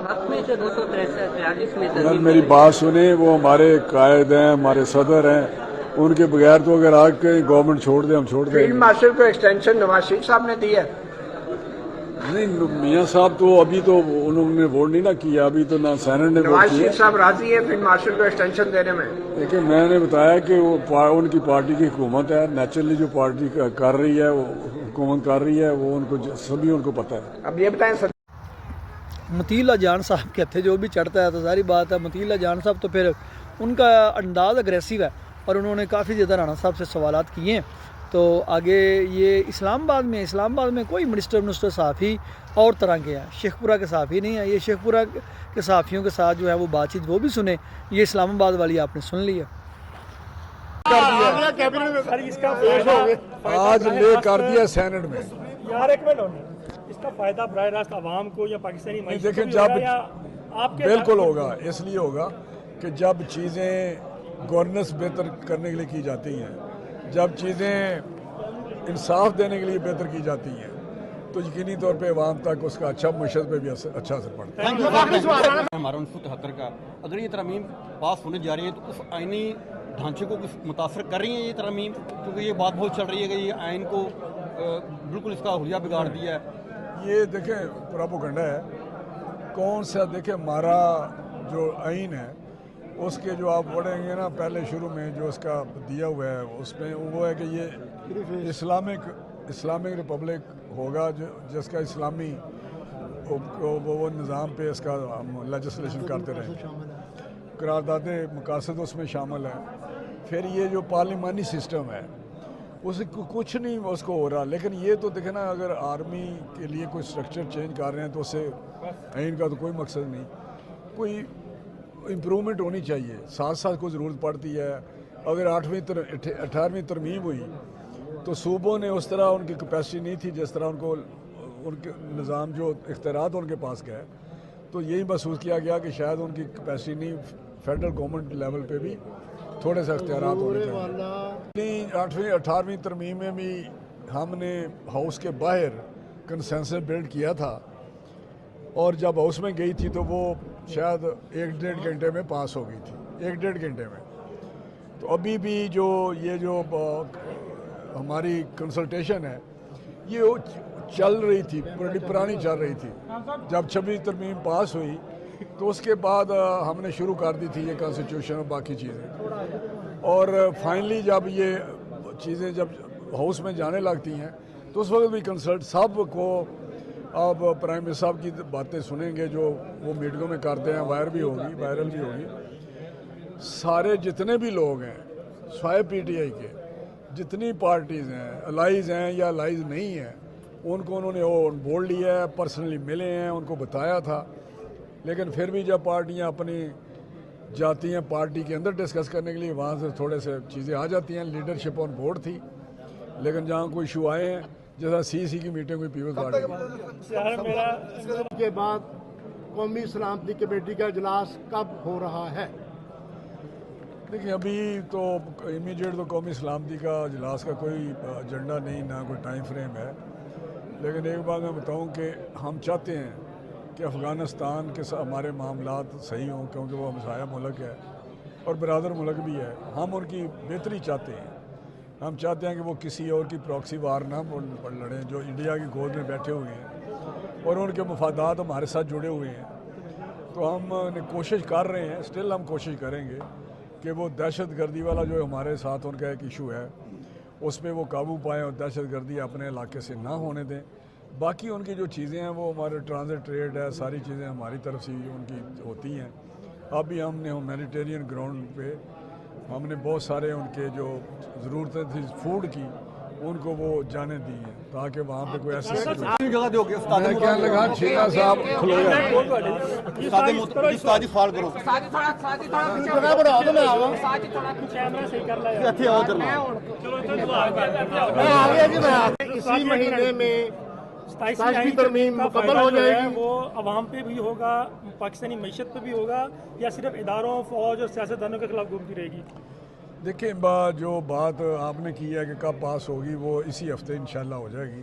حق میں جو 243 میں یار میری بات سنیں، وہ ہمارے قائد ہیں، ہمارے صدر ہیں، ان کے بغیر تو اگر آج کے گورنمنٹ چھوڑ دیں ہم چھوڑ دیں. فیلڈ مارشل کو ایکسٹینشن نواز شریف صاحب نے دی ہے. نہیں میاں صاحب تو ابھی تو انہوں نے ووٹ نہیں نہ کیا، ابھی تو نہ سینٹ نے ووٹ نواز کیا. شریف صاحب راضی ہے فیلڈ مارشل کو ایکسٹینشن دینے میں؟ لیکن میں نے بتایا کہ وہ ان کی پارٹی کی حکومت ہے، نیچرلی جو پارٹی کر رہی ہے، وہ حکومت کر رہی ہے، وہ ان کو سبھی ان کو پتہ ہے. اب یہ بتائیں مطیع جان صاحب کہتے جو بھی چڑھتا ہے تو ظاہری بات ہے مطیع جان صاحب تو پھر ان کا انداز اگریسو ہے، اور انہوں نے کافی زیادہ رانا صاحب سے سوالات کیے ہیں. تو آگے یہ اسلام آباد میں کوئی منسٹر صحافی اور طرح کے ہیں، شیخ پورہ کے صحافی نہیں ہیں. یہ شیخ پورہ کے صحافیوں کے ساتھ جو ہے وہ بات چیت وہ بھی سنیں، یہ اسلام آباد والی آپ نے سن لی ہے. آج لے کر دیا سینٹ میں. اس کا فائدہ براہ راست عوام کو یا پاکستانی معیشت دیکھیں کو جب آپ کے بالکل ہوگا، اس لیے ہوگا کہ جب چیزیں گورننس بہتر کرنے کے لیے کی جاتی ہیں، جب چیزیں انصاف دینے کے لیے بہتر کی جاتی ہیں، تو یقینی طور پہ عوام تک اس کا اچھا معیشت پہ بھی اچھا اثر پڑتا ہے. ہمارا 79 کا اگر یہ ترامیم پاس ہونے جا رہی ہیں تو اس آئینی ڈھانچے کو متاثر کر رہی ہیں یہ ترامیم، کیونکہ یہ بات بہت چل رہی ہے کہ یہ آئین کو بالکل اس کا حلیہ بگاڑ دیا ہے. یہ دیکھیں پراپوگنڈا ہے. کون سا دیکھیں ہمارا جو آئین ہے اس کے جو آپ پڑھیں گے نا پہلے شروع میں جو اس کا دیا ہوا ہے اس میں وہ ہے کہ یہ اسلامک ریپبلک ہوگا جس کا اسلامی وہ نظام پہ اس کا ہم لیجسلیشن کرتے رہیں. قرارداد مقاصد اس میں شامل ہے. پھر یہ جو پارلیمانی سسٹم ہے اس کو کچھ نہیں اس کو ہو رہا. لیکن یہ تو دیکھیں نا اگر آرمی کے لیے کوئی سٹرکچر چینج کر رہے ہیں تو اس سے آئین کا تو کوئی مقصد نہیں. کوئی امپرومنٹ ہونی چاہیے، ساتھ ساتھ کو ضرورت پڑتی ہے. اگر 18ویں ترمیم ہوئی تو صوبوں نے اس طرح ان کی کیپیسٹی نہیں تھی جس طرح ان کے نظام جو اختیارات ان کے پاس گئے، تو یہی محسوس کیا گیا کہ شاید ان کی کیپیسٹی نہیں، فیڈرل گورنمنٹ لیول پہ بھی تھوڑے سے اختیارات ہونے چاہیے. 18ویں ترمیم میں بھی ہم نے ہاؤس کے باہر کنسنسس بلڈ کیا تھا، اور جب ہاؤس میں گئی تھی تو وہ شاید 1-1.5 گھنٹے میں پاس ہو گئی تھی، 1-1.5 گھنٹے میں. تو ابھی بھی یہ جو ہماری کنسلٹیشن ہے یہ چل رہی تھی، بڑی پرانی چل رہی تھی. جب 26 ترمیم پاس ہوئی تو اس کے بعد ہم نے شروع کر دی تھی یہ کانسٹیٹیوشن اور باقی چیزیں. اور فائنلی جب یہ چیزیں جب ہاؤس میں جانے لگتی ہیں تو اس وقت بھی کنسلٹ سب کو، آپ پرائم منسٹر صاحب کی باتیں سنیں گے جو وہ میڈیوں میں کرتے ہیں، وائرل بھی ہوگی. سارے جتنے بھی لوگ ہیں سوائے پی ٹی آئی کے، جتنی پارٹیز ہیں، الائز ہیں یا الائز نہیں ہیں، ان کو انہوں نے آن بورڈ لیا ہے، پرسنلی ملے ہیں، ان کو بتایا تھا. لیکن پھر بھی جب پارٹیاں اپنی جاتی ہیں پارٹی کے اندر ڈسکس کرنے کے لیے، وہاں سے تھوڑے سے چیزیں آ جاتی ہیں. لیڈرشپ آن بورڈ تھی، لیکن جہاں کوئی ایشو آئے ہیں جیسا سی کی میٹنگ ہوئی پیپلز پارٹی کے بعد قومی سلامتی کمیٹی کا اجلاس کب ہو رہا ہے؟ دیکھیں ابھی تو امیڈیٹ تو قومی سلامتی کا اجلاس کا کوئی ایجنڈا نہیں، نہ کوئی ٹائم فریم ہے. لیکن ایک بات میں بتاؤں کہ ہم چاہتے ہیں کہ افغانستان کے ساتھ ہمارے معاملات صحیح ہوں، کیونکہ وہ ہمسایہ ملک ہے اور برادر ملک بھی ہے. ہم ان کی بہتری چاہتے ہیں. ہم چاہتے ہیں کہ وہ کسی اور کی پراکسی وار نہ لڑیں جو انڈیا کی گود میں بیٹھے ہوئے ہیں اور ان کے مفادات ہمارے ساتھ جڑے ہوئے ہیں. تو ہم کوشش کر رہے ہیں، سٹل ہم کوشش کریں گے کہ وہ دہشت گردی والا جو ہمارے ساتھ ان کا ایک ایشو ہے اس پہ وہ قابو پائیں اور دہشت گردی اپنے علاقے سے نہ ہونے دیں. باقی ان کی جو چیزیں ہیں وہ ہمارے ٹرانزٹ ٹریڈ ہے، ساری چیزیں ہماری طرف سے ان کی ہوتی ہیں. ابھی ہم نے ہیومینیٹیرین گراؤنڈ پہ ہم نے بہت سارے ان کے جو ضرورتیں تھی فوڈ کی ان کو وہ جانے دی ہیں تاکہ وہاں پہ کوئی ایسی جگہ دو گے میں کہنے لگا چھینا صاحب کھلو گیا. سوال کرو اسی مہینے میں 27ویں ترمیم مکمل ہو جائے گی. وہ عوام پہ بھی ہوگا، پاکستانی معیشت پہ بھی ہوگا، یا صرف اداروں، فوج اور سیاستدانوں کے خلاف گھومتی رہے گی؟ دیکھیں جو بات آپ نے کی ہے کہ کب پاس ہوگی وہ اسی ہفتے انشاءاللہ ہو جائے گی.